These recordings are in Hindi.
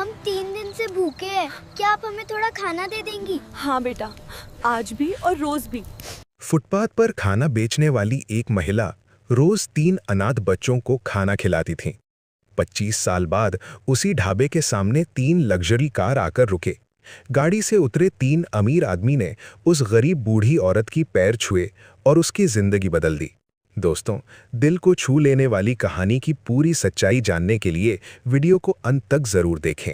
हम 3 दिन से भूखे हैं। क्या आप हमें थोड़ा खाना दे देंगी? हाँ बेटा, आज भी और रोज भी। फुटपाथ पर खाना बेचने वाली एक महिला रोज 3 अनाथ बच्चों को खाना खिलाती थी। 25 साल बाद उसी ढाबे के सामने 3 लग्जरी कार आकर रुके। गाड़ी से उतरे 3 अमीर आदमी ने उस गरीब बूढ़ी औरत की पैर छुए और उसकी जिंदगी बदल दी। दोस्तों, दिल को छू लेने वाली कहानी की पूरी सच्चाई जानने के लिए वीडियो को अंत तक जरूर देखें।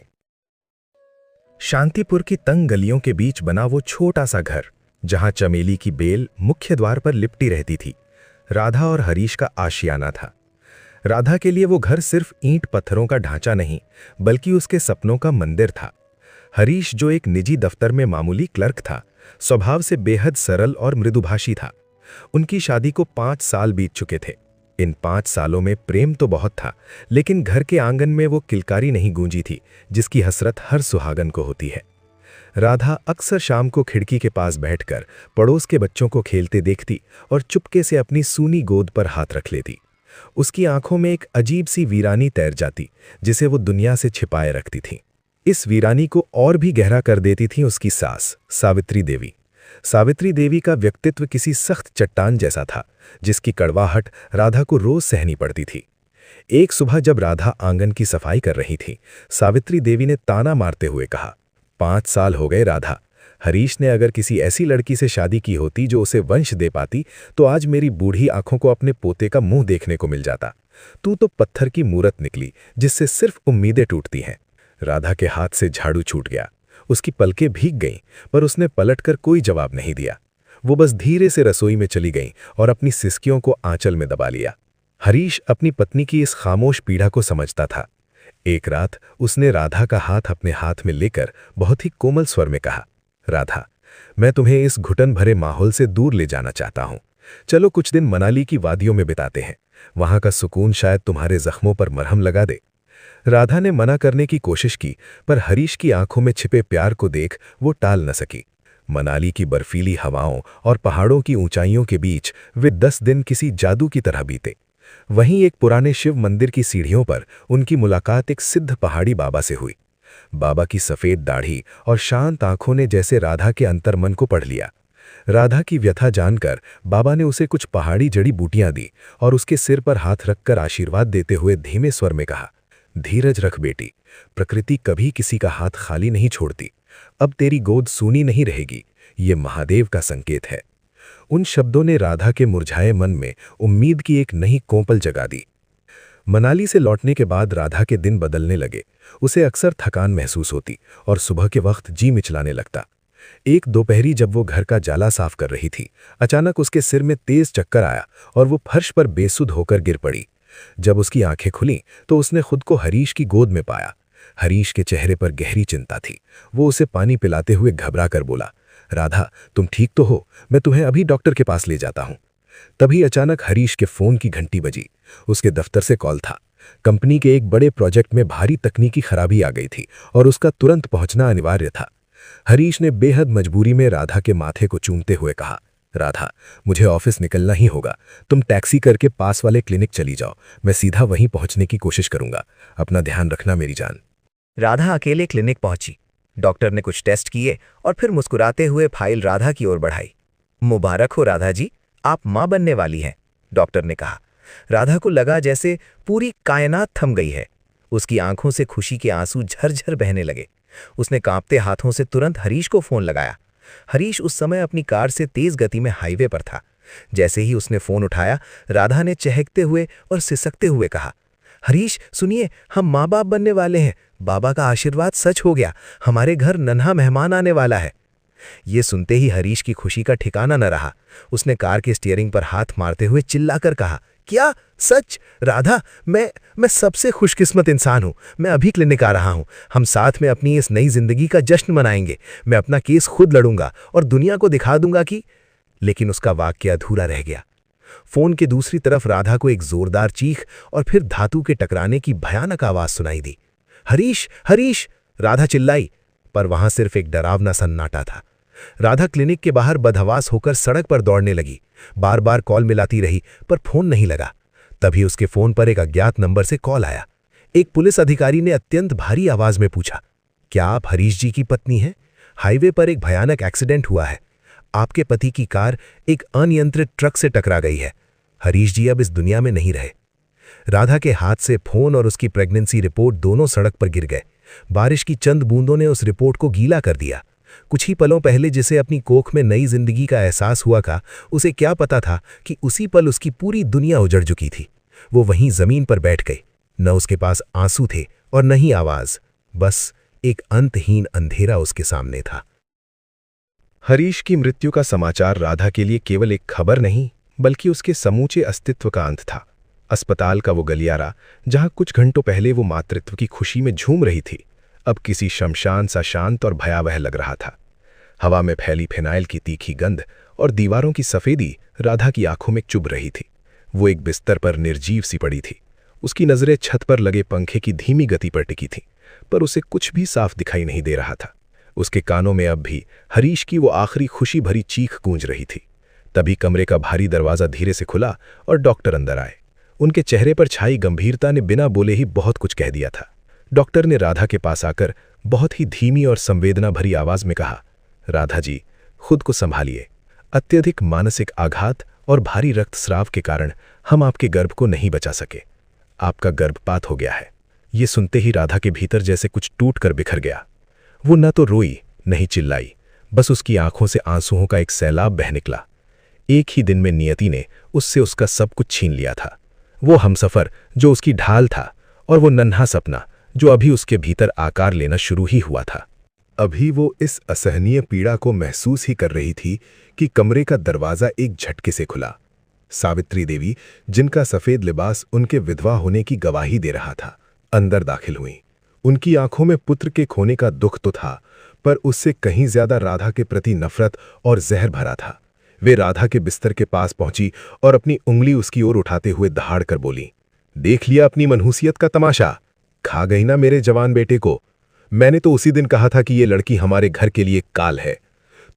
शांतिपुर की तंग गलियों के बीच बना वो छोटा सा घर, जहां चमेली की बेल मुख्य द्वार पर लिपटी रहती थी, राधा और हरीश का आशियाना था। राधा के लिए वो घर सिर्फ ईंट पत्थरों का ढांचा नहीं, बल्कि उसके सपनों का मंदिर था। हरीश, जो एक निजी दफ्तर में मामूली क्लर्क था, स्वभाव से बेहद सरल और मृदुभाषी था। उनकी शादी को 5 साल बीत चुके थे। इन 5 सालों में प्रेम तो बहुत था, लेकिन घर के आंगन में वो किलकारी नहीं गूंजी थी जिसकी हसरत हर सुहागन को होती है। राधा अक्सर शाम को खिड़की के पास बैठकर पड़ोस के बच्चों को खेलते देखती और चुपके से अपनी सूनी गोद पर हाथ रख लेती। उसकी आंखों में एक अजीब सी वीरानी तैर जाती, जिसे वो दुनिया से छिपाए रखती थी। इस वीरानी को और भी गहरा कर देती थी उसकी सास, सावित्री देवी। सावित्री देवी का व्यक्तित्व किसी सख्त चट्टान जैसा था, जिसकी कड़वाहट राधा को रोज सहनी पड़ती थी। एक सुबह जब राधा आंगन की सफाई कर रही थी, सावित्री देवी ने ताना मारते हुए कहा, 5 साल हो गए राधा, हरीश ने अगर किसी ऐसी लड़की से शादी की होती जो उसे वंश दे पाती, तो आज मेरी बूढ़ी आंखों को अपने पोते का मुंह देखने को मिल जाता। तू तो पत्थर की मूरत निकली, जिससे सिर्फ उम्मीदें टूटती हैं। राधा के हाथ से झाड़ू छूट गया। उसकी पलकें भीग गईं, पर उसने पलटकर कोई जवाब नहीं दिया। वो बस धीरे से रसोई में चली गई और अपनी सिसकियों को आंचल में दबा लिया। हरीश अपनी पत्नी की इस खामोश पीड़ा को समझता था। एक रात उसने राधा का हाथ अपने हाथ में लेकर बहुत ही कोमल स्वर में कहा, राधा, मैं तुम्हें इस घुटन भरे माहौल से दूर ले जाना चाहता हूं। चलो कुछ दिन मनाली की वादियों में बिताते हैं। वहां का सुकून शायद तुम्हारे जख्मों पर मरहम लगा दे। राधा ने मना करने की कोशिश की, पर हरीश की आंखों में छिपे प्यार को देख वो टाल न सकी। मनाली की बर्फीली हवाओं और पहाड़ों की ऊंचाइयों के बीच वे 10 दिन किसी जादू की तरह बीते। वहीं एक पुराने शिव मंदिर की सीढ़ियों पर उनकी मुलाकात एक सिद्ध पहाड़ी बाबा से हुई। बाबा की सफेद दाढ़ी और शांत आंखों ने जैसे राधा के अंतर्मन को पढ़ लिया। राधा की व्यथा जानकर बाबा ने उसे कुछ पहाड़ी जड़ी बूटियां दी और उसके सिर पर हाथ रखकर आशीर्वाद देते हुए धीमे स्वर में कहा, धीरज रख बेटी, प्रकृति कभी किसी का हाथ खाली नहीं छोड़ती। अब तेरी गोद सूनी नहीं रहेगी, ये महादेव का संकेत है। उन शब्दों ने राधा के मुरझाए मन में उम्मीद की एक नई कोंपल जगा दी। मनाली से लौटने के बाद राधा के दिन बदलने लगे। उसे अक्सर थकान महसूस होती और सुबह के वक्त जी मिचलाने लगता। एक दोपहरी जब वो घर का जाला साफ कर रही थी, अचानक उसके सिर में तेज चक्कर आया और वो फर्श पर बेसुध होकर गिर पड़ी। जब उसकी आंखें खुलीं तो उसने खुद को हरीश की गोद में पाया। हरीश के चेहरे पर गहरी चिंता थी। वो उसे पानी पिलाते हुए घबरा कर बोला, राधा, तुम ठीक तो हो? मैं तुम्हें अभी डॉक्टर के पास ले जाता हूं। तभी अचानक हरीश के फोन की घंटी बजी। उसके दफ्तर से कॉल था। कंपनी के एक बड़े प्रोजेक्ट में भारी तकनीकी खराबी आ गई थी और उसका तुरंत पहुंचना अनिवार्य था। हरीश ने बेहद मजबूरी में राधा के माथे को चूमते हुए कहा, राधा, मुझे ऑफिस निकलना ही होगा। तुम टैक्सी करके पास वाले क्लिनिक चली जाओ। मैं सीधा वहीं पहुंचने की कोशिश करूंगा। अपना ध्यान रखना मेरी जान। राधा अकेले क्लिनिक पहुंची। डॉक्टर ने कुछ टेस्ट किए और फिर मुस्कुराते हुए फाइल राधा की ओर बढ़ाई। मुबारक हो राधा जी, आप मां बनने वाली हैं, डॉक्टर ने कहा। राधा को लगा जैसे पूरी कायनात थम गई है। उसकी आंखों से खुशी के आंसू झरझर बहने लगे। उसने कांपते हाथों से तुरंत हरीश को फोन लगाया। हरीश उस समय अपनी कार से तेज गति में हाईवे पर था। जैसे ही उसने फोन उठाया, राधा ने चहकते हुए और सिसकते हुए कहा, हरीश सुनिए, हम माँ बाप बनने वाले हैं। बाबा का आशीर्वाद सच हो गया। हमारे घर नन्हा मेहमान आने वाला है। ये सुनते ही हरीश की खुशी का ठिकाना न रहा। उसने कार के स्टीयरिंग पर हाथ मारते हुए चिल्लाकर कहा, क्या सच? राधा, मैं सबसे खुशकिस्मत इंसान हूं। मैं अभी क्लिनिक आ रहा हूं। हम साथ में अपनी इस नई जिंदगी का जश्न मनाएंगे। मैं अपना केस खुद लड़ूंगा और दुनिया को दिखा दूंगा कि। लेकिन उसका वाक्य अधूरा रह गया। फोन के दूसरी तरफ राधा को एक जोरदार चीख और फिर धातु के टकराने की भयानक आवाज सुनाई दी। हरीश, हरीश, राधा चिल्लाई, पर वहां सिर्फ एक डरावना सन्नाटा था। राधा क्लिनिक के बाहर बदहवास होकर सड़क पर दौड़ने लगी। बार बार कॉल मिलाती रही, पर फोन नहीं लगा। तभी उसके फोन पर एक अज्ञात नंबर से कॉल आया। एक पुलिस अधिकारी ने अत्यंत भारी आवाज में पूछा, क्या आप हरीश जी की पत्नी हैं? हाईवे पर एक भयानक एक्सीडेंट हुआ है। आपके पति की कार एक अनियंत्रित ट्रक से टकरा गई है। हरीश जी अब इस दुनिया में नहीं रहे। राधा के हाथ से फोन और उसकी प्रेगनेंसी रिपोर्ट दोनों सड़क पर गिर गए। बारिश की चंद बूंदों ने उस रिपोर्ट को गीला कर दिया। कुछ ही पलों पहले जिसे अपनी कोख में नई जिंदगी का एहसास हुआ था, उसे क्या पता था कि उसी पल उसकी पूरी दुनिया उजड़ चुकी थी। वो वहीं जमीन पर बैठ गई। न उसके पास आंसू थे और न ही आवाज, बस एक अंतहीन अंधेरा उसके सामने था। हरीश की मृत्यु का समाचार राधा के लिए केवल एक खबर नहीं, बल्कि उसके समूचे अस्तित्व का अंत था। अस्पताल का वो गलियारा, जहां कुछ घंटों पहले वो मातृत्व की खुशी में झूम रही थी, अब किसी शमशान सा शांत और भयावह लग रहा था। हवा में फैली फिनाइल की तीखी गंध और दीवारों की सफेदी राधा की आंखों में चुभ रही थी। वो एक बिस्तर पर निर्जीव सी पड़ी थी। उसकी नजरें छत पर लगे पंखे की धीमी गति पर टिकी थीं, पर उसे कुछ भी साफ दिखाई नहीं दे रहा था। उसके कानों में अब भी हरीश की वो आखिरी खुशी भरी चीख गूंज रही थी। तभी कमरे का भारी दरवाजा धीरे से खुला और डॉक्टर अंदर आए। उनके चेहरे पर छाई गंभीरता ने बिना बोले ही बहुत कुछ कह दिया था। डॉक्टर ने राधा के पास आकर बहुत ही धीमी और संवेदना भरी आवाज में कहा, राधा जी, खुद को संभालिए। अत्यधिक मानसिक आघात और भारी रक्तस्राव के कारण हम आपके गर्भ को नहीं बचा सके। आपका गर्भपात हो गया है। ये सुनते ही राधा के भीतर जैसे कुछ टूट कर बिखर गया। वो न तो रोई, नहीं चिल्लाई, बस उसकी आंखों से आंसुओं का एक सैलाब बह निकला। एक ही दिन में नियति ने उससे उसका सब कुछ छीन लिया था। वो हमसफर जो उसकी ढाल था, और वो नन्हा सपना जो अभी उसके भीतर आकार लेना शुरू ही हुआ था। अभी वो इस असहनीय पीड़ा को महसूस ही कर रही थी कि कमरे का दरवाजा एक झटके से खुला। सावित्री देवी, जिनका सफेद लिबास उनके विधवा होने की गवाही दे रहा था, अंदर दाखिल हुईं। उनकी आंखों में पुत्र के खोने का दुख तो था, पर उससे कहीं ज्यादा राधा के प्रति नफरत और जहर भरा था। वे राधा के बिस्तर के पास पहुंची और अपनी उंगली उसकी ओर उठाते हुए दहाड़ कर बोली, देख लिया अपनी मनहूसियत का तमाशा? खा गई ना मेरे जवान बेटे को। मैंने तो उसी दिन कहा था कि ये लड़की हमारे घर के लिए काल है।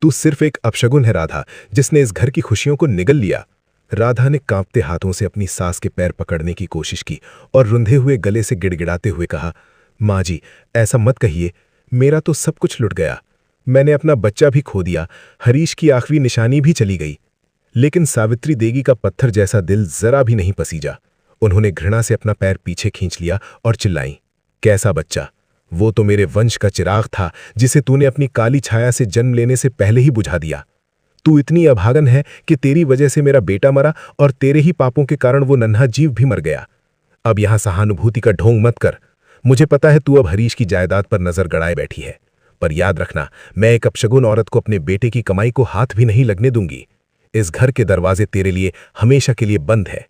तू सिर्फ एक अपशगुन है राधा, जिसने इस घर की खुशियों को निगल लिया। राधा ने कांपते हाथों से अपनी सास के पैर पकड़ने की कोशिश की और रुंधे हुए गले से गिड़गिड़ाते हुए कहा, माँ जी, ऐसा मत कहिए। मेरा तो सब कुछ लुट गया। मैंने अपना बच्चा भी खो दिया, हरीश की आखिरी निशानी भी चली गई। लेकिन सावित्री देवी का पत्थर जैसा दिल जरा भी नहीं पसीजा। उन्होंने घृणा से अपना पैर पीछे खींच लिया और चिल्लाई, कैसा बच्चा? वो तो मेरे वंश का चिराग था, जिसे तूने अपनी काली छाया से जन्म लेने से पहले ही बुझा दिया। तू इतनी अभागन है कि तेरी वजह से मेरा बेटा मरा और तेरे ही पापों के कारण वो नन्हा जीव भी मर गया। अब यहां सहानुभूति का ढोंग मत कर। मुझे पता है तू अब हरीश की जायदाद पर नजर गड़ाए बैठी है, पर याद रखना, मैं एक अपशगुन औरत को अपने बेटे की कमाई को हाथ भी नहीं लगने दूंगी। इस घर के दरवाजे तेरे लिए हमेशा के लिए बंद है।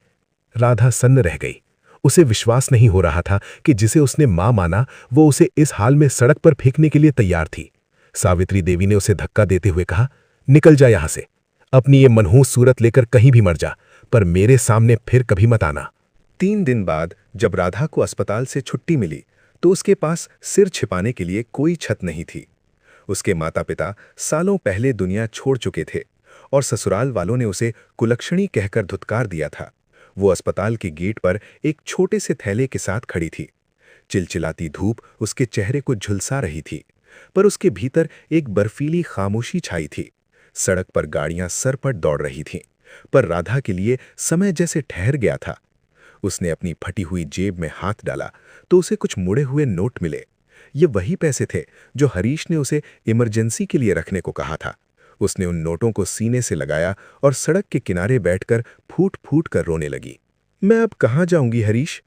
राधा सन्न रह गई। उसे विश्वास नहीं हो रहा था कि जिसे उसने मां माना, वो उसे इस हाल में सड़क पर फेंकने के लिए तैयार थी। सावित्री देवी ने उसे धक्का देते हुए कहा, निकल जा यहां से। अपनी ये मनहूस सूरत लेकर कहीं भी मर जा, पर मेरे सामने फिर कभी मत आना। 3 दिन बाद जब राधा को अस्पताल से छुट्टी मिली, तो उसके पास सिर छिपाने के लिए कोई छत नहीं थी। उसके माता पिता सालों पहले दुनिया छोड़ चुके थे और ससुराल वालों ने उसे कुलक्षणी कहकर धुतकार दिया था। वो अस्पताल के गेट पर एक छोटे से थैले के साथ खड़ी थी। चिलचिलाती धूप उसके चेहरे को झुलसा रही थी, पर उसके भीतर एक बर्फीली खामोशी छाई थी। सड़क पर गाड़ियां सरपट दौड़ रही थीं, पर राधा के लिए समय जैसे ठहर गया था। उसने अपनी फटी हुई जेब में हाथ डाला तो उसे कुछ मुड़े हुए नोट मिले। ये वही पैसे थे जो हरीश ने उसे इमरजेंसी के लिए रखने को कहा था। उसने उन नोटों को सीने से लगाया और सड़क के किनारे बैठकर फूट फूट कर रोने लगी। मैं अब कहाँ जाऊंगी हरीश?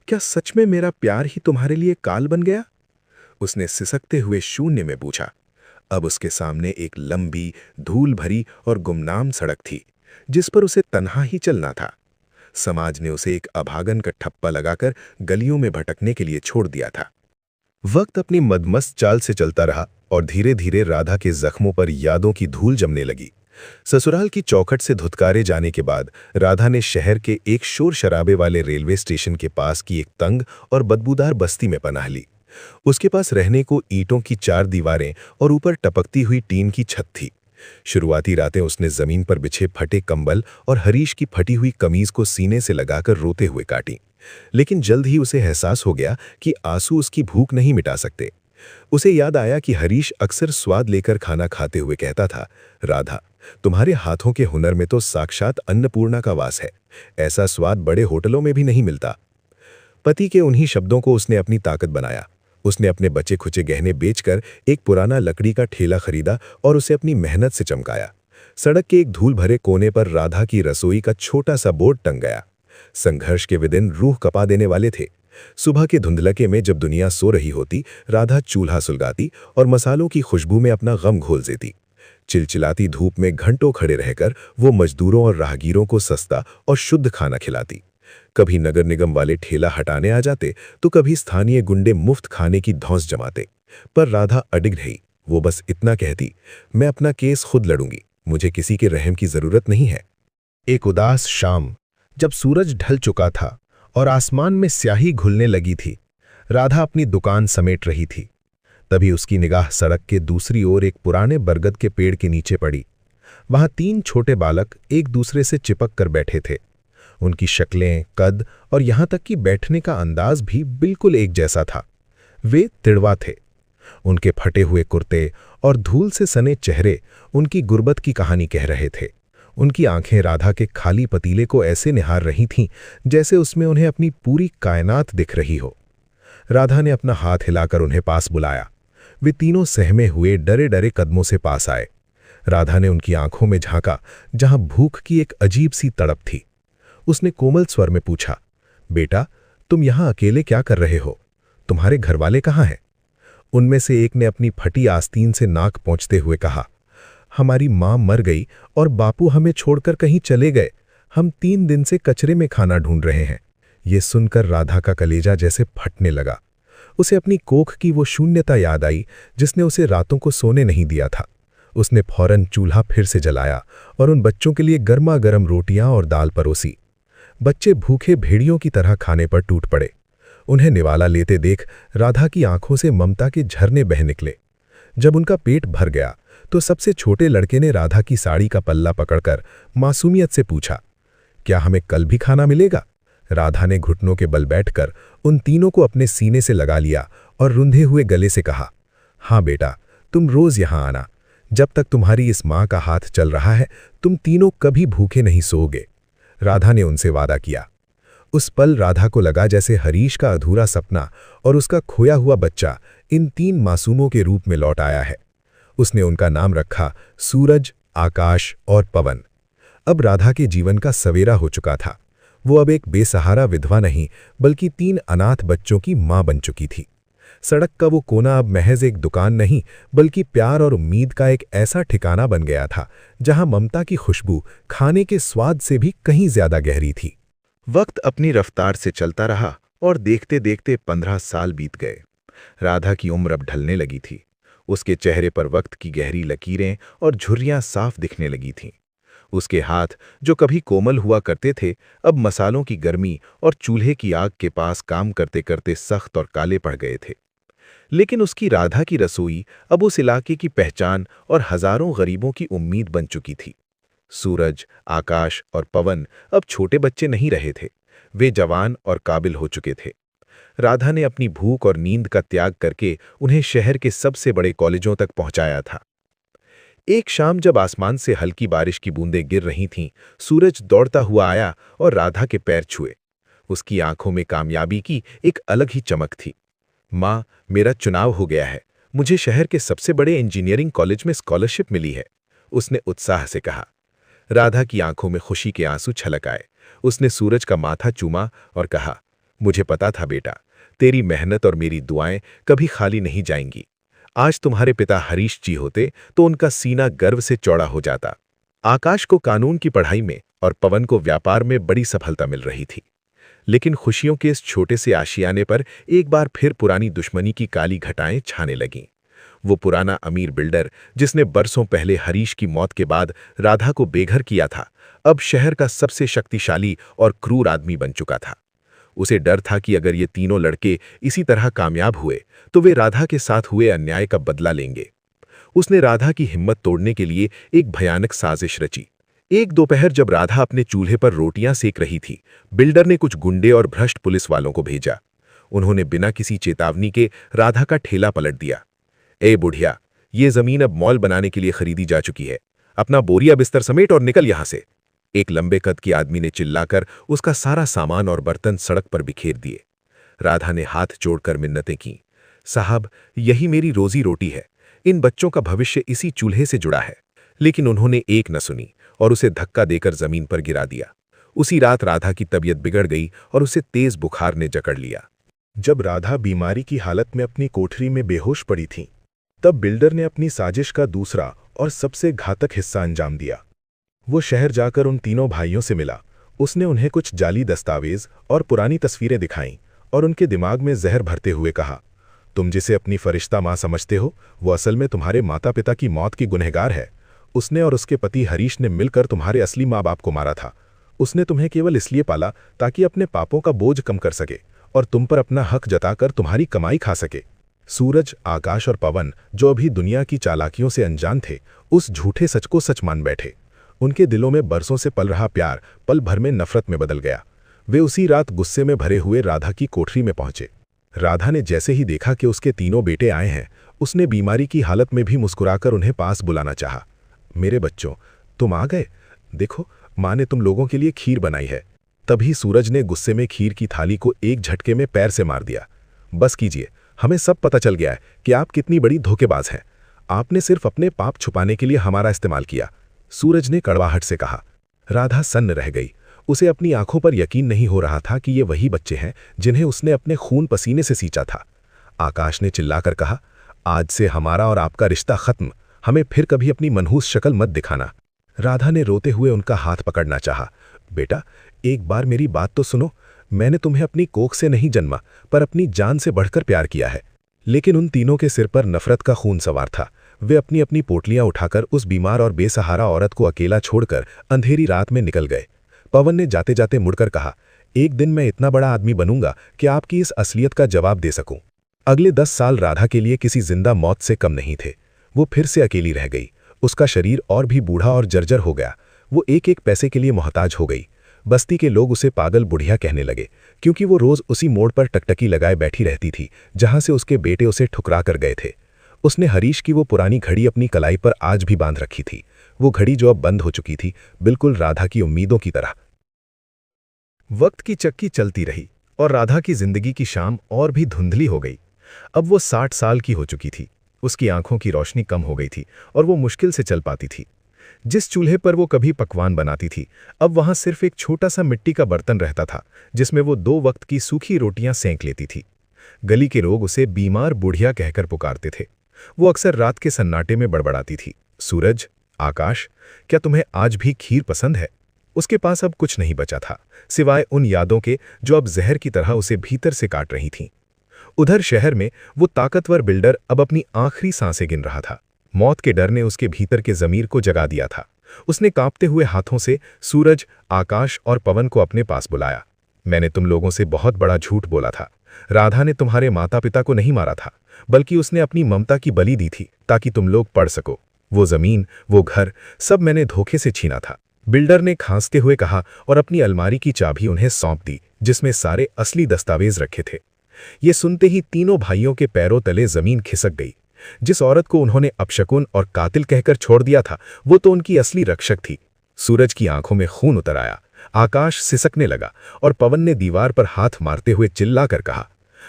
क्या सच में मेरा प्यार ही तुम्हारे लिए काल बन गया? उसने सिसकते हुए शून्य में पूछा। अब उसके सामने एक लंबी, धूल भरी और गुमनाम सड़क थी, जिस पर उसे तन्हा ही चलना था। समाज ने उसे एक अभागन का ठप्पा लगाकर गलियों में भटकने के लिए छोड़ दिया था। वक्त अपनी मदमस्त चाल से चलता रहा और धीरे धीरे राधा के जख्मों पर यादों की धूल जमने लगी। ससुराल की चौखट से धुतकारे जाने के बाद राधा ने शहर के एक शोर शराबे वाले रेलवे स्टेशन के पास की एक तंग और बदबूदार बस्ती में पनाह ली। उसके पास रहने को ईंटों की 4 दीवारें और ऊपर टपकती हुई टीन की छत थी। शुरुआती रातें उसने जमीन पर बिछे फटे कंबल और हरीश की फटी हुई कमीज को सीने से लगाकर रोते हुए काटी, लेकिन जल्द ही उसे एहसास हो गया कि आंसू उसकी भूख नहीं मिटा सकते। उसे याद आया कि हरीश अक्सर स्वाद लेकर खाना खाते हुए कहता था, राधा, तुम्हारे हाथों के हुनर में तो साक्षात अन्नपूर्णा का वास है। ऐसा स्वाद बड़े होटलों में भी नहीं मिलता। पति के उन्हीं शब्दों को उसने अपनी ताकत बनाया। उसने अपने बचे खुचे गहने बेचकर एक पुराना लकड़ी का ठेला खरीदा और उसे अपनी मेहनत से चमकाया। सड़क के एक धूल भरे कोने पर राधा की रसोई का छोटा सा बोर्ड टंग गया। संघर्ष के वे दिन रूह कपा देने वाले थे। सुबह के धुंधलके में जब दुनिया सो रही होती, राधा चूल्हा सुलगाती और मसालों की खुशबू में अपना गम घोल देती। चिलचिलाती धूप में घंटों खड़े रहकर वो मजदूरों और राहगीरों को सस्ता और शुद्ध खाना खिलाती। कभी नगर निगम वाले ठेला हटाने आ जाते तो कभी स्थानीय गुंडे मुफ्त खाने की धौंस जमाते, पर राधा अडिग रही। वो बस इतना कहती, मैं अपना केस खुद लड़ूंगी, मुझे किसी के रहम की जरूरत नहीं है। एक उदास शाम, जब सूरज ढल चुका था और आसमान में स्याही घुलने लगी थी, राधा अपनी दुकान समेट रही थी। तभी उसकी निगाह सड़क के दूसरी ओर एक पुराने बरगद के पेड़ के नीचे पड़ी। वहां 3 छोटे बालक एक दूसरे से चिपक कर बैठे थे। उनकी शक्लें, कद और यहां तक कि बैठने का अंदाज भी बिल्कुल एक जैसा था। वे तिड़वा थे। उनके फटे हुए कुर्ते और धूल से सने चेहरे उनकी गुर्बत की कहानी कह रहे थे। उनकी आंखें राधा के खाली पतीले को ऐसे निहार रही थीं जैसे उसमें उन्हें अपनी पूरी कायनात दिख रही हो। राधा ने अपना हाथ हिलाकर उन्हें पास बुलाया। वे तीनों सहमे हुए डरे डरे कदमों से पास आए। राधा ने उनकी आंखों में झांका, जहां भूख की एक अजीब सी तड़प थी। उसने कोमल स्वर में पूछा, बेटा, तुम यहां अकेले क्या कर रहे हो? तुम्हारे घरवाले कहाँ हैं? उनमें से एक ने अपनी फटी आस्तीन से नाक पोंछते हुए कहा, हमारी मां मर गई और बापू हमें छोड़कर कहीं चले गए। हम 3 दिन से कचरे में खाना ढूंढ रहे हैं। ये सुनकर राधा का कलेजा जैसे फटने लगा। उसे अपनी कोख की वो शून्यता याद आई जिसने उसे रातों को सोने नहीं दिया था। उसने फौरन चूल्हा फिर से जलाया और उन बच्चों के लिए गर्मा गर्म रोटियां और दाल परोसी। बच्चे भूखे भेड़ियों की तरह खाने पर टूट पड़े। उन्हें निवाला लेते देख राधा की आंखों से ममता के झरने बह निकले। जब उनका पेट भर गया तो सबसे छोटे लड़के ने राधा की साड़ी का पल्ला पकड़कर मासूमियत से पूछा, क्या हमें कल भी खाना मिलेगा? राधा ने घुटनों के बल बैठकर उन तीनों को अपने सीने से लगा लिया और रुंधे हुए गले से कहा, हाँ बेटा, तुम रोज यहां आना। जब तक तुम्हारी इस मां का हाथ चल रहा है, तुम तीनों कभी भूखे नहीं सोओगे। राधा ने उनसे वादा किया। उस पल राधा को लगा जैसे हरीश का अधूरा सपना और उसका खोया हुआ बच्चा इन 3 मासूमों के रूप में लौट आया है। उसने उनका नाम रखा सूरज, आकाश और पवन। अब राधा के जीवन का सवेरा हो चुका था। वो अब एक बेसहारा विधवा नहीं बल्कि 3 अनाथ बच्चों की मां बन चुकी थी। सड़क का वो कोना अब महज एक दुकान नहीं बल्कि प्यार और उम्मीद का एक ऐसा ठिकाना बन गया था जहां ममता की खुशबू खाने के स्वाद से भी कहीं ज्यादा गहरी थी। वक्त अपनी रफ्तार से चलता रहा और देखते देखते 15 साल बीत गए। राधा की उम्र अब ढलने लगी थी। उसके चेहरे पर वक्त की गहरी लकीरें और झुर्रियां साफ दिखने लगी थीं। उसके हाथ जो कभी कोमल हुआ करते थे, अब मसालों की गर्मी और चूल्हे की आग के पास काम करते करते सख्त और काले पड़ गए थे। लेकिन उसकी राधा की रसोई अब उस इलाके की पहचान और हजारों गरीबों की उम्मीद बन चुकी थी। सूरज, आकाश और पवन अब छोटे बच्चे नहीं रहे थे। वे जवान और काबिल हो चुके थे। राधा ने अपनी भूख और नींद का त्याग करके उन्हें शहर के सबसे बड़े कॉलेजों तक पहुंचाया था। एक शाम जब आसमान से हल्की बारिश की बूंदें गिर रही थीं, सूरज दौड़ता हुआ आया और राधा के पैर छुए। उसकी आंखों में कामयाबी की एक अलग ही चमक थी। माँ, मेरा चुनाव हो गया है। मुझे शहर के सबसे बड़े इंजीनियरिंग कॉलेज में स्कॉलरशिप मिली है, उसने उत्साह से कहा। राधा की आंखों में खुशी के आंसू छलक आए। उसने सूरज का माथा चूमा और कहा, मुझे पता था बेटा, तेरी मेहनत और मेरी दुआएं कभी खाली नहीं जाएंगी। आज तुम्हारे पिता हरीश जी होते तो उनका सीना गर्व से चौड़ा हो जाता। आकाश को कानून की पढ़ाई में और पवन को व्यापार में बड़ी सफलता मिल रही थी। लेकिन खुशियों के इस छोटे से आशियाने पर एक बार फिर पुरानी दुश्मनी की काली घटाएं छाने लगीं। वो पुराना अमीर बिल्डर जिसने बरसों पहले हरीश की मौत के बाद राधा को बेघर किया था, अब शहर का सबसे शक्तिशाली और क्रूर आदमी बन चुका था। उसे डर था कि अगर ये तीनों लड़के इसी तरह कामयाब हुए तो वे राधा के साथ हुए अन्याय का बदला लेंगे। उसने राधा की हिम्मत तोड़ने के लिए एक भयानक साजिश रची। एक दोपहर जब राधा अपने चूल्हे पर रोटियां सेक रही थी, बिल्डर ने कुछ गुंडे और भ्रष्ट पुलिस वालों को भेजा। उन्होंने बिना किसी चेतावनी के राधा का ठेला पलट दिया। ए बुढ़िया, ये जमीन अब मॉल बनाने के लिए खरीदी जा चुकी है। अपना बोरिया बिस्तर समेट और निकल यहां से। एक लंबे कद के आदमी ने चिल्लाकर उसका सारा सामान और बर्तन सड़क पर बिखेर दिए। राधा ने हाथ जोड़कर मिन्नतें की। साहब, यही मेरी रोजी रोटी है। इन बच्चों का भविष्य इसी चूल्हे से जुड़ा है। लेकिन उन्होंने एक न सुनी और उसे धक्का देकर जमीन पर गिरा दिया। उसी रात राधा की तबीयत बिगड़ गई और उसे तेज बुखार ने जकड़ लिया। जब राधा बीमारी की हालत में अपनी कोठरी में बेहोश पड़ी थी, तब बिल्डर ने अपनी साजिश का दूसरा और सबसे घातक हिस्सा अंजाम दिया। वो शहर जाकर उन तीनों भाइयों से मिला। उसने उन्हें कुछ जाली दस्तावेज और पुरानी तस्वीरें दिखाईं और उनके दिमाग में जहर भरते हुए कहा, तुम जिसे अपनी फरिश्ता माँ समझते हो, वो असल में तुम्हारे माता पिता की मौत की गुनहगार है। उसने और उसके पति हरीश ने मिलकर तुम्हारे असली माँ बाप को मारा था। उसने तुम्हें केवल इसलिए पाला ताकि अपने पापों का बोझ कम कर सके और तुम पर अपना हक जताकर तुम्हारी कमाई खा सके। सूरज, आकाश और पवन, जो अभी दुनिया की चालाकियों से अनजान थे, उस झूठे सच को सच मान बैठे। उनके दिलों में बरसों से पल रहा प्यार पल भर में नफरत में बदल गया। वे उसी रात गुस्से में भरे हुए राधा की कोठरी में पहुंचे। राधा ने जैसे ही देखा कि उसके तीनों बेटे आए हैं, उसने बीमारी की हालत में भी मुस्कुराकर उन्हें पास बुलाना चाहा। मेरे बच्चों, तुम आ गए। देखो, माँ ने तुम लोगों के लिए खीर बनाई है। तभी सूरज ने गुस्से में खीर की थाली को एक झटके में पैर से मार दिया। बस कीजिए, हमें सब पता चल गया है कि आप कितनी बड़ी धोखेबाज हैं। आपने सिर्फ अपने पाप छुपाने के लिए हमारा इस्तेमाल किया, सूरज ने कड़वाहट से कहा। राधा सन्न रह गई। उसे अपनी आंखों पर यकीन नहीं हो रहा था कि ये वही बच्चे हैं जिन्हें उसने अपने खून पसीने से सींचा था। आकाश ने चिल्लाकर कहा, आज से हमारा और आपका रिश्ता खत्म। हमें फिर कभी अपनी मनहूस शक्ल मत दिखाना। राधा ने रोते हुए उनका हाथ पकड़ना चाहा। बेटा, एक बार मेरी बात तो सुनो। मैंने तुम्हें अपनी कोख से नहीं जन्मा, पर अपनी जान से बढ़कर प्यार किया है। लेकिन उन तीनों के सिर पर नफरत का खून सवार था। वे अपनी अपनी पोटलियां उठाकर उस बीमार और बेसहारा औरत को अकेला छोड़कर अंधेरी रात में निकल गए। पवन ने जाते जाते मुड़कर कहा, एक दिन मैं इतना बड़ा आदमी बनूंगा कि आपकी इस असलियत का जवाब दे सकूं। अगले 10 साल राधा के लिए किसी जिंदा मौत से कम नहीं थे। वो फिर से अकेली रह गई। उसका शरीर और भी बूढ़ा और जर्जर हो गया। वो एक एक पैसे के लिए मोहताज हो गई। बस्ती के लोग उसे पागल बुढ़िया कहने लगे, क्योंकि वो रोज उसी मोड़ पर टकटकी लगाए बैठी रहती थी जहां से उसके बेटे उसे ठुकरा कर गए थे। उसने हरीश की वो पुरानी घड़ी अपनी कलाई पर आज भी बांध रखी थी। वो घड़ी जो अब बंद हो चुकी थी, बिल्कुल राधा की उम्मीदों की तरह। वक्त की चक्की चलती रही और राधा की जिंदगी की शाम और भी धुंधली हो गई। अब वो 60 साल की हो चुकी थी। उसकी आंखों की रोशनी कम हो गई थी और वो मुश्किल से चल पाती थी। जिस चूल्हे पर वो कभी पकवान बनाती थी, अब वहां सिर्फ एक छोटा सा मिट्टी का बर्तन रहता था जिसमें वो 2 वक्त की सूखी रोटियां सेंक लेती थी। गली के लोग उसे बीमार बुढ़िया कहकर पुकारते थे। वो अक्सर रात के सन्नाटे में बड़बड़ाती थी, सूरज, आकाश, क्या तुम्हें आज भी खीर पसंद है? उसके पास अब कुछ नहीं बचा था सिवाय उन यादों के जो अब जहर की तरह उसे भीतर से काट रही थीं। उधर शहर में वो ताकतवर बिल्डर अब अपनी आखिरी सांसें गिन रहा था। मौत के डर ने उसके भीतर के जमीर को जगा दिया था। उसने कांपते हुए हाथों से सूरज, आकाश और पवन को अपने पास बुलाया। मैंने तुम लोगों से बहुत बड़ा झूठ बोला था। राधा ने तुम्हारे माता पिता को नहीं मारा था, बल्कि उसने अपनी ममता की बलि दी थी ताकि तुम लोग पढ़ सको। वो जमीन, वो घर, सब मैंने धोखे से छीना था, बिल्डर ने खांसते हुए कहा और अपनी अलमारी की चाबी उन्हें सौंप दी जिसमें सारे असली दस्तावेज रखे थे। ये सुनते ही तीनों भाइयों के पैरों तले जमीन खिसक गई। जिस औरत को उन्होंने अपशकुन और कातिल कहकर छोड़ दिया था, वो तो उनकी असली रक्षक थी। सूरज की आंखों में खून उतर आया। आकाश सिसकने लगा और पवन ने दीवार पर हाथ मारते हुए चिल्लाकर कहा,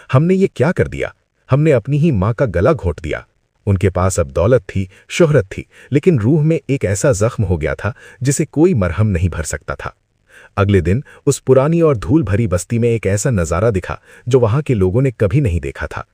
हमने ये क्या कर दिया? हमने अपनी ही मां का गला घोंट दिया। उनके पास अब दौलत थी, शोहरत थी, लेकिन रूह में एक ऐसा जख्म हो गया था जिसे कोई मरहम नहीं भर सकता था। अगले दिन उस पुरानी और धूल भरी बस्ती में एक ऐसा नजारा दिखा जो वहां के लोगों ने कभी नहीं देखा था।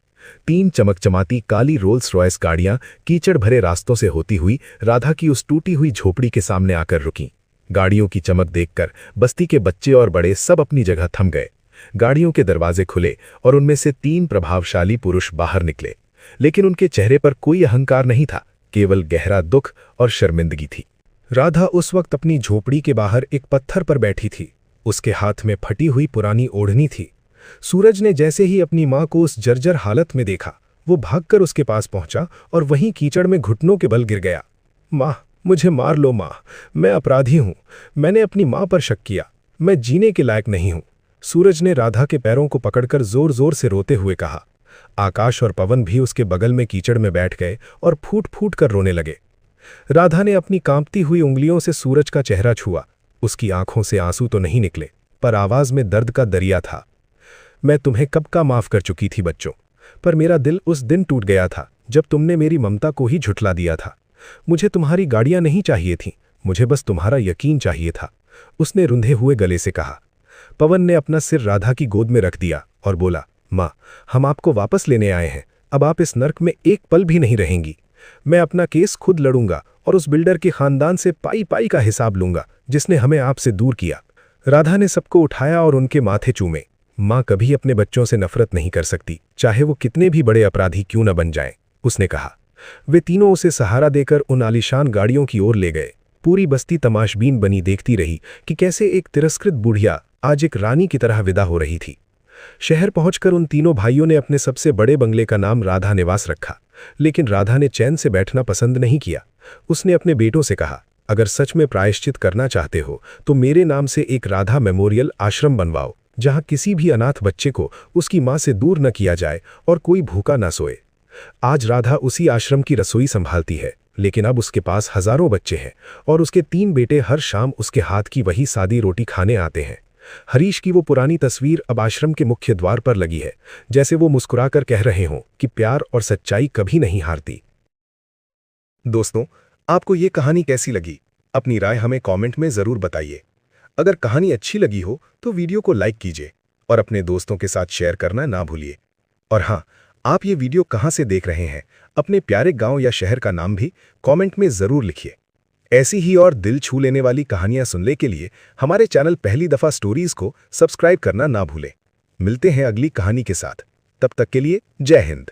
3 चमकचमाती काली रोल्स रॉयस गाड़ियां कीचड़ भरे रास्तों से होती हुई राधा की उस टूटी हुई झोपड़ी के सामने आकर रुकीं। गाड़ियों की चमक देखकर बस्ती के बच्चे और बड़े सब अपनी जगह थम गए। गाड़ियों के दरवाजे खुले और उनमें से 3 प्रभावशाली पुरुष बाहर निकले, लेकिन उनके चेहरे पर कोई अहंकार नहीं था, केवल गहरा दुख और शर्मिंदगी थी। राधा उस वक्त अपनी झोपड़ी के बाहर एक पत्थर पर बैठी थी। उसके हाथ में फटी हुई पुरानी ओढ़नी थी। सूरज ने जैसे ही अपनी मां को उस जर्जर हालत में देखा, वो भागकर उसके पास पहुंचा और वहीं कीचड़ में घुटनों के बल गिर गया। मां, मुझे मार लो माँ, मैं अपराधी हूँ। मैंने अपनी माँ पर शक किया। मैं जीने के लायक नहीं हूँ। सूरज ने राधा के पैरों को पकड़कर जोर जोर से रोते हुए कहा। आकाश और पवन भी उसके बगल में कीचड़ में बैठ गए और फूट फूट कर रोने लगे। राधा ने अपनी कांपती हुई उंगलियों से सूरज का चेहरा छुआ। उसकी आंखों से आंसू तो नहीं निकले, पर आवाज में दर्द का दरिया था। मैं तुम्हें कब का माफ कर चुकी थी बच्चों, पर मेरा दिल उस दिन टूट गया था जब तुमने मेरी ममता को ही झुठला दिया था। मुझे तुम्हारी गाड़ियां नहीं चाहिए थीं, मुझे बस तुम्हारा यकीन चाहिए था, उसने रुंधे हुए गले से कहा। पवन ने अपना सिर राधा की गोद में रख दिया और बोला, माँ, हम आपको वापस लेने आए हैं। अब आप इस नर्क में एक पल भी नहीं रहेंगी। मैं अपना केस खुद लड़ूंगा और उस बिल्डर के खानदान से पाई पाई का हिसाब लूंगा जिसने हमें आपसे दूर किया। राधा ने सबको उठाया और उनके माथे चूमे। माँ कभी अपने बच्चों से नफरत नहीं कर सकती, चाहे वो कितने भी बड़े अपराधी क्यों न बन जाएं, उसने कहा। वे तीनों उसे सहारा देकर उन आलीशान गाड़ियों की ओर ले गए। पूरी बस्ती तमाशबीन बनी देखती रही कि कैसे एक तिरस्कृत बुढ़िया आज एक रानी की तरह विदा हो रही थी। शहर पहुंचकर उन तीनों भाइयों ने अपने सबसे बड़े बंगले का नाम राधा निवास रखा, लेकिन राधा ने चैन से बैठना पसंद नहीं किया। उसने अपने बेटों से कहा, अगर सच में प्रायश्चित करना चाहते हो तो मेरे नाम से एक राधा मेमोरियल आश्रम बनवाओ, जहां किसी भी अनाथ बच्चे को उसकी मां से दूर न किया जाए और कोई भूखा न सोए। आज राधा उसी आश्रम की रसोई संभालती है, लेकिन अब उसके पास हजारों बच्चे हैं और उसके 3 बेटे हर शाम उसके हाथ की वही सादी रोटी खाने आते हैं। हरीश की वो पुरानी तस्वीर अब आश्रम के मुख्य द्वार पर लगी है, जैसे वो मुस्कुराकर कह रहे हों कि प्यार और सच्चाई कभी नहीं हारती। दोस्तों, आपको ये कहानी कैसी लगी? अपनी राय हमें कमेंट में जरूर बताइए। अगर कहानी अच्छी लगी हो तो वीडियो को लाइक कीजिए और अपने दोस्तों के साथ शेयर करना ना भूलिए। और हाँ, आप ये वीडियो कहाँ से देख रहे हैं, अपने प्यारे गांव या शहर का नाम भी कमेंट में जरूर लिखिए। ऐसी ही और दिल छू लेने वाली कहानियां सुनने के लिए हमारे चैनल पहली दफा स्टोरीज को सब्सक्राइब करना ना भूलें। मिलते हैं अगली कहानी के साथ, तब तक के लिए जय हिंद।